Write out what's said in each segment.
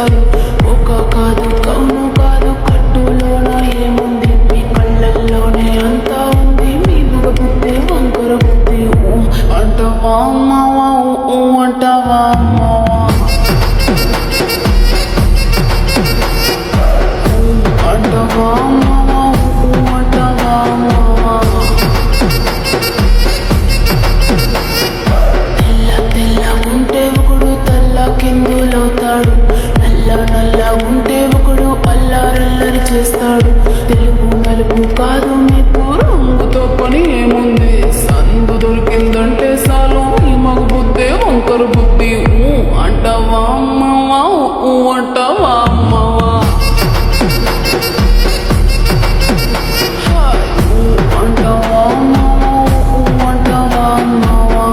చేస్తారు. ఒక కాదు కౌను కాదు కట్టులోన ఏముంది, మీ కళ్ళల్లోనే అంతా ఉంది. మీ మగ బుద్ధి వంకర బుద్ధి. అంటావా అమ్మావా, అంటావా అమ్మావా, అంటావా అమ్మావా, అంటావా అమ్మావా. తెల్ల ఉంటే ఒకడు తల్ల కిందులవుతాడు, నల్ల ఉంటే ఒకడు అల్లారల్లరి చేస్తాడు. తెలుగు నలుపు కాదు మీకు రంగుతో పని ఏముంది, సందు దొరికిందంటే చాలు ఈ మగ బుద్ధి వంకర బుద్ధి. అంటావా అమ్మావా, అంటావా అమ్మావా, అంటావా అమ్మావా, అంటావా అమ్మావా.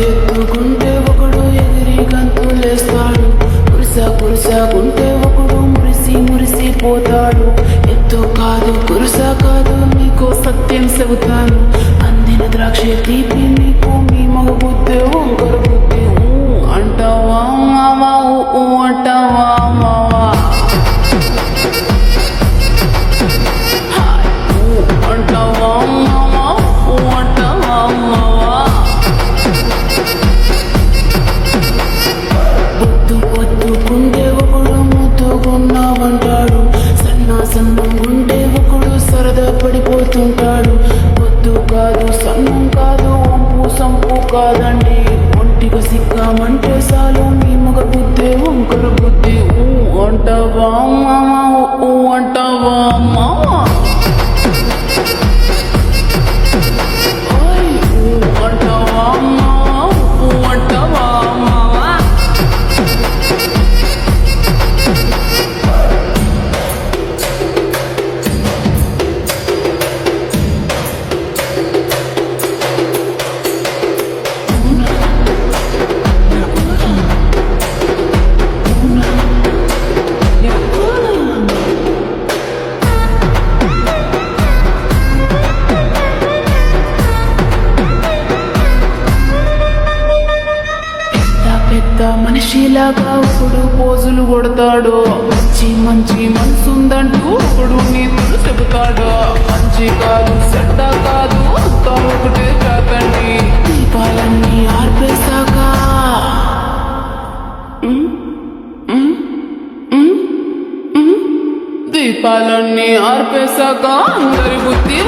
ఎత్తుకుంటే ఒకడు ఎగిరి గంతులేస్తాడు, కురుసకుంటే ఒకడు మురిసిపోతాడు. ఎత్తు కాదు కురుస కాదు మీకు సత్యం చెబుతాను, అందిన ద్రాక్ష తీపి మీకు మీ మగ బుద్ధి వంకర బుద్ధి. అంటావా మావా, అంటావా మావా, అంటావా మావా, అంటావా మావా. పొద్దుకుంటే ఒకడు ముద్దుగున్నావంటాడు, సన్నంగుంటే ఒకడు సరదా పడిపోతుంటాడు. పొద్దు కాదు సన్నం కాదు వంపు సంపు కాదండి, ఒంటిగా సిక్కామంటే చాలు మీ మగ బుద్ధి వంకర బుద్ధి. అంటావా మావా, అంటావా మావా, అంటావా మావా, అంటావా మావా. పెద్ద మనిషిలాగా ఒకడు పోజులు కొడతాడు, మంచి మనసుందంటూ ఒకడు నీతులు చెబుతాడు. మంచి కాదు చెడ్డ కాదు అంతా ఒకటే కాకండి, దీపాలన్నీ ఆర్పేశాక దీపాలన్నీ ఆర్పేశాక అందరి బుద్ధి